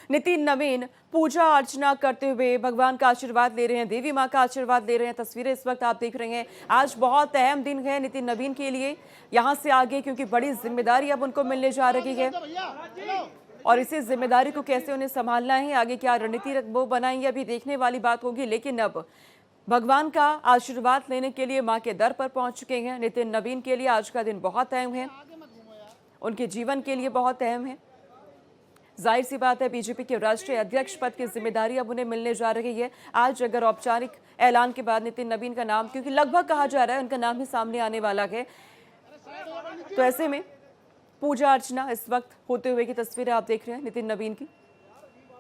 नितिन नवीन पूजा अर्चना करते हुए भगवान का आशीर्वाद ले रहे हैं, देवी माँ का आशीर्वाद ले रहे हैं। तस्वीरें इस वक्त आप देख रहे हैं। आज बहुत अहम दिन है नितिन नवीन के लिए, यहाँ से आगे क्योंकि बड़ी जिम्मेदारी अब उनको मिलने जा रही है और इसी जिम्मेदारी को कैसे उन्हें संभालना है, आगे क्या रणनीति वो बनाएंगे, अभी देखने वाली बात होगी। लेकिन अब भगवान का आशीर्वाद लेने के लिए माँ के दर पर पहुंच चुके हैं। नितिन नवीन के लिए आज का दिन बहुत अहम है, उनके जीवन के लिए बहुत अहम है। जाहिर सी बात है, बीजेपी के राष्ट्रीय अध्यक्ष पद की जिम्मेदारी अब उन्हें मिलने जा रही है। आज अगर औपचारिक ऐलान के बाद नितिन नवीन का नाम, क्योंकि लगभग कहा जा रहा है उनका नाम ही सामने आने वाला है, तो ऐसे में पूजा अर्चना इस वक्त होते हुए की तस्वीरें आप देख रहे हैं नितिन नवीन की।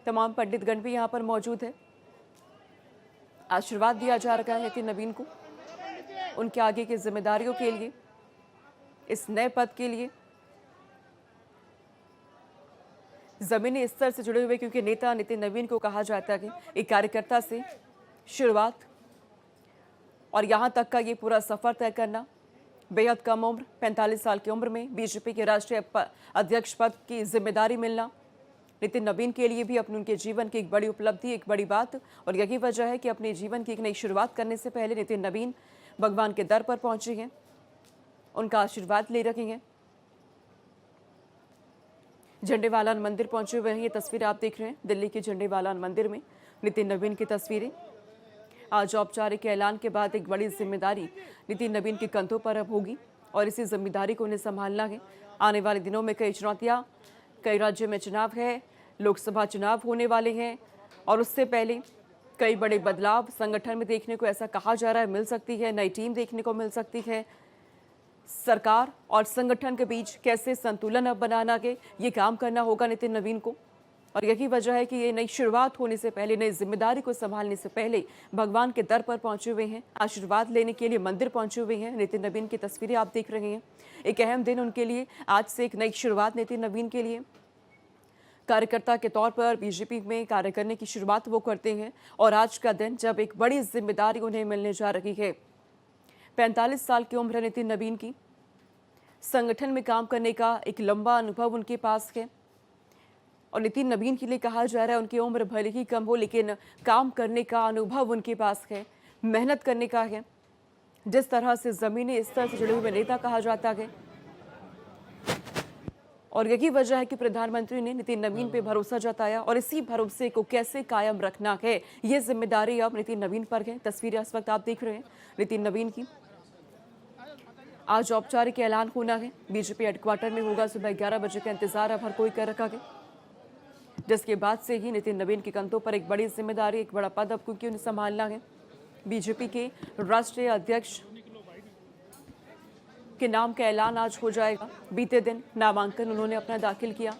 तमाम पंडितगण भी यहाँ पर मौजूद है। आशीर्वाद दिया जा रहा है नितिन नवीन को उनके आगे की जिम्मेदारियों के लिए, इस नए पद के लिए। जमीनी स्तर से जुड़े हुए, क्योंकि नेता नितिन नवीन को कहा जाता है एक कार्यकर्ता से शुरुआत और यहां तक का ये पूरा सफर तय करना। बेहद कम उम्र, 45 साल की उम्र में बीजेपी के राष्ट्रीय अध्यक्ष पद की जिम्मेदारी मिलना नितिन नवीन के लिए भी अपने उनके जीवन की एक बड़ी उपलब्धि, एक बड़ी बात। और यही वजह है कि अपने जीवन की एक नई शुरुआत करने से पहले नितिन नवीन भगवान के दर पर पहुंचे हैं, उनका आशीर्वाद ले रखे हैं। झंडेवालान मंदिर पहुंचे हुए हैं। ये तस्वीर आप देख रहे हैं दिल्ली के झंडेवालान मंदिर में नितिन नवीन की तस्वीरें। आज औपचारिक ऐलान के बाद एक बड़ी जिम्मेदारी नितिन नवीन के कंधों पर अब होगी और इसी जिम्मेदारी को उन्हें संभालना है। आने वाले दिनों में कई चुनौतियां, कई राज्यों में चुनाव है, लोकसभा चुनाव होने वाले हैं और उससे पहले कई बड़े बदलाव संगठन में देखने को, ऐसा कहा जा रहा है, मिल सकती है। नई टीम देखने को मिल सकती है। सरकार और संगठन के बीच कैसे संतुलन अब बनाना के ये काम करना होगा नितिन नवीन को। और यही वजह है कि ये नई शुरुआत होने से पहले, नई जिम्मेदारी को संभालने से पहले भगवान के दर पर पहुंचे हुए हैं, आशीर्वाद लेने के लिए मंदिर पहुंचे हुए हैं। नितिन नवीन की तस्वीरें आप देख रहे हैं। एक अहम दिन उनके लिए, आज से एक नई शुरुआत नितिन नवीन के लिए। कार्यकर्ता के तौर पर बीजेपी में कार्य करने की शुरुआत वो करते हैं और आज का दिन जब एक बड़ी जिम्मेदारी उन्हें मिलने जा रही है। 45 साल की उम्र है नितिन नवीन की। संगठन में काम करने का एक लंबा अनुभव उनके पास है और नितिन नवीन के लिए कहा जा रहा है उनकी उम्र भले ही कम हो, लेकिन काम करने का अनुभव उनके पास है, मेहनत करने का है। जिस तरह से जमीनी स्तर से जुड़े हुए नेता कहा जाता है और यही वजह है कि प्रधानमंत्री ने नितिन नवीन पे भरोसा जताया और इसी भरोसे को कैसे कायम रखना है, ये जिम्मेदारी अब नितिन नवीन पर है। तस्वीरें इस वक्त आप देख रहे हैं नितिन नवीन की। आज औपचारिक ऐलान होना है, बीजेपी हेडक्वार्टर में होगा। सुबह 11 बजे का इंतजार अब हर कोई कर रखा है, जिसके बाद से ही नितिन नवीन के कंधों पर एक बड़ी जिम्मेदारी, एक बड़ा पद अब क्योंकि उन्हें संभालना है। बीजेपी के राष्ट्रीय अध्यक्ष के नाम का ऐलान आज हो जाएगा। बीते दिन नामांकन उन्होंने अपना दाखिल किया।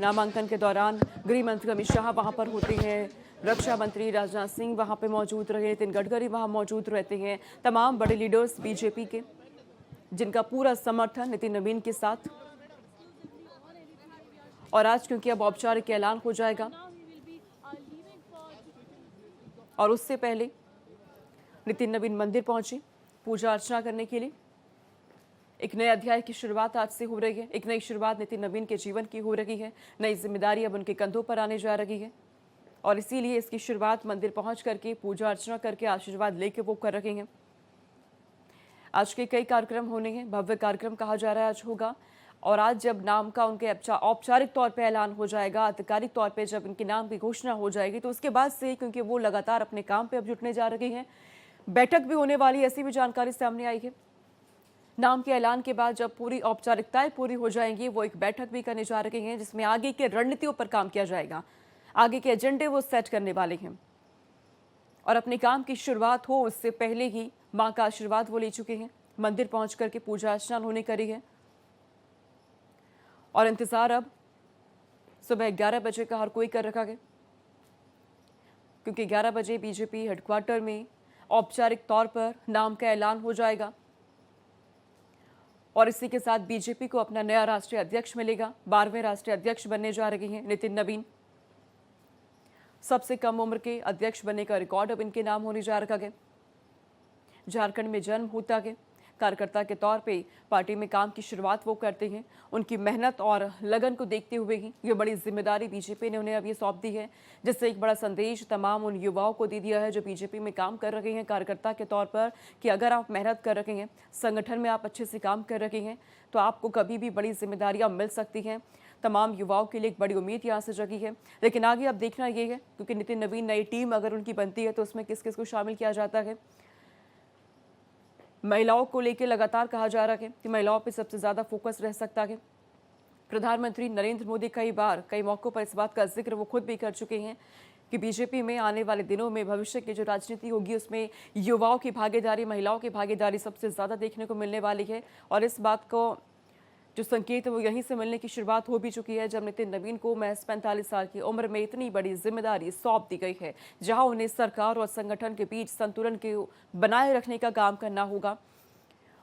नामांकन के दौरान गृह मंत्री अमित शाह वहां पर होते हैं, रक्षा मंत्री राजनाथ सिंह वहां पे मौजूद रहे, नितिन गडकरी वहां मौजूद रहते हैं, तमाम बड़े लीडर्स बीजेपी के, जिनका पूरा समर्थन नितिन नवीन के साथ। और आज क्योंकि अब औपचारिक ऐलान हो जाएगा और उससे पहले नितिन नवीन मंदिर पहुंचे पूजा अर्चना करने के लिए। एक नए अध्याय की शुरुआत आज से हो रही है, एक नई शुरुआत नितिन नवीन के जीवन की हो रही है। नई जिम्मेदारी अब उनके कंधों पर आने जा रही है और इसीलिए इसकी शुरुआत मंदिर पहुंच करके पूजा अर्चना करके आशीर्वाद लेके वो कर रहे हैं। आज के कई कार्यक्रम होने हैं, भव्य कार्यक्रम कहा जा रहा है आज होगा। और आज जब नाम का उनके औपचारिक तौर पे ऐलान हो जाएगा, आधिकारिक तौर पे जब इनके नाम की घोषणा हो जाएगी, तो उसके बाद से क्योंकि वो लगातार अपने काम पे अब जुटने जा रही हैं, बैठक भी होने वाली, ऐसी भी जानकारी सामने आई है। नाम के ऐलान के बाद जब पूरी औपचारिकताएं पूरी हो जाएंगी, वो एक बैठक भी करने जा रहे हैं जिसमें आगे के रणनीतियों पर काम किया जाएगा, आगे के एजेंडे वो सेट करने वाले हैं। और अपने काम की शुरुआत हो उससे पहले ही माँ का आशीर्वाद वो ले चुके हैं। मंदिर पहुंच करके पूजा अर्चना उन्होंने करी है और इंतजार अब सुबह 11 बजे का हर कोई कर रखा है, क्योंकि 11 बजे बीजेपी हेडक्वार्टर में औपचारिक तौर पर नाम का ऐलान हो जाएगा और इसी के साथ बीजेपी को अपना नया राष्ट्रीय अध्यक्ष मिलेगा। 12वें राष्ट्रीय अध्यक्ष बनने जा रहे हैं नितिन नवीन। सबसे कम उम्र के अध्यक्ष बनने का रिकॉर्ड अब इनके नाम होने जा रखा है। झारखंड में जन्म होता है, कार्यकर्ता के तौर पे पार्टी में काम की शुरुआत वो करते हैं। उनकी मेहनत और लगन को देखते हुए ही ये बड़ी जिम्मेदारी बीजेपी ने उन्हें अब ये सौंप दी है, जिससे एक बड़ा संदेश तमाम उन युवाओं को दे दिया है जो बीजेपी में काम कर रहे हैं कार्यकर्ता के तौर पर, कि अगर आप मेहनत कर रहे हैं, संगठन में आप अच्छे से काम कर रहे हैं, तो आपको कभी भी बड़ी जिम्मेदारियां मिल सकती हैं। तमाम युवाओं के लिए एक बड़ी उम्मीद यहाँ से जगी है। लेकिन आगे अब देखना ये है, क्योंकि नितिन नवीन नई टीम अगर उनकी बनती है तो उसमें किस किस को शामिल किया जाता है। महिलाओं को लेकर लगातार कहा जा रहा है कि महिलाओं पर सबसे ज्यादा फोकस रह सकता है। प्रधानमंत्री नरेंद्र मोदी कई बार कई मौकों पर इस बात का जिक्र वो खुद भी कर चुके हैं कि बीजेपी में आने वाले दिनों में भविष्य की जो राजनीति होगी उसमें युवाओं की भागीदारी, महिलाओं की भागीदारी सबसे ज़्यादा देखने को मिलने वाली है। और इस बात को जो संकेत है वो यहीं से मिलने की शुरुआत हो भी चुकी है, जब नितिन नवीन को महज 45 साल की उम्र में इतनी बड़ी जिम्मेदारी सौंप दी गई है, जहां उन्हें सरकार और संगठन के बीच संतुलन के बनाए रखने का काम करना होगा।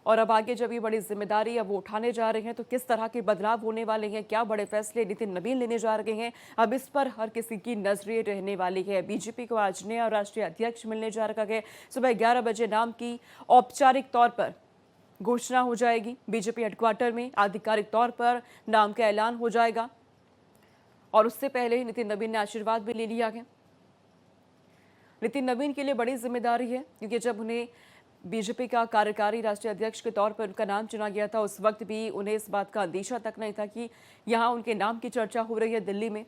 और अब आगे जब ये बड़ी जिम्मेदारी अब वो उठाने जा रहे हैं तो किस तरह के बदलाव होने वाले हैं, क्या बड़े फैसले नितिन नवीन लेने जा रहे हैं, अब इस पर हर किसी की नजरें रहने वाली है। बीजेपी को आज नया राष्ट्रीय अध्यक्ष मिलने जा रहा है। सुबह 11 बजे नाम की औपचारिक तौर पर घोषणा हो जाएगी। बीजेपी हेडक्वार्टर में आधिकारिक तौर पर नाम का ऐलान हो जाएगा और उससे पहले नितिन नवीन ने आशीर्वाद भी ले लिया है। नितिन नवीन के लिए बड़ी जिम्मेदारी है, क्योंकि जब उन्हें बीजेपी का कार्यकारी राष्ट्रीय अध्यक्ष के तौर पर उनका नाम चुना गया था, उस वक्त भी उन्हें इस बात का अंदेशा तक नहीं था कि यहाँ उनके नाम की चर्चा हो रही है। दिल्ली में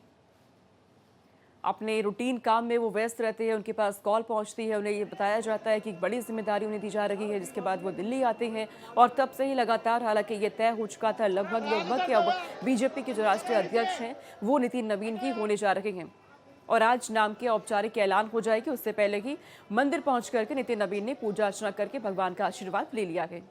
अपने रूटीन काम में वो व्यस्त रहते हैं, उनके पास कॉल पहुंचती है, उन्हें ये बताया जाता है कि एक बड़ी जिम्मेदारी उन्हें दी जा रही है, जिसके बाद वो दिल्ली आते हैं। और तब से ही लगातार, हालांकि ये तय हो चुका था लगभग कि अब बीजेपी के जो राष्ट्रीय अध्यक्ष हैं वो नितिन नवीन ही होने जा रहे हैं। और आज नाम के औपचारिक ऐलान हो जाएगी। उससे पहले ही मंदिर पहुंच करके नितिन नवीन ने पूजा अर्चना करके भगवान का आशीर्वाद ले लिया है।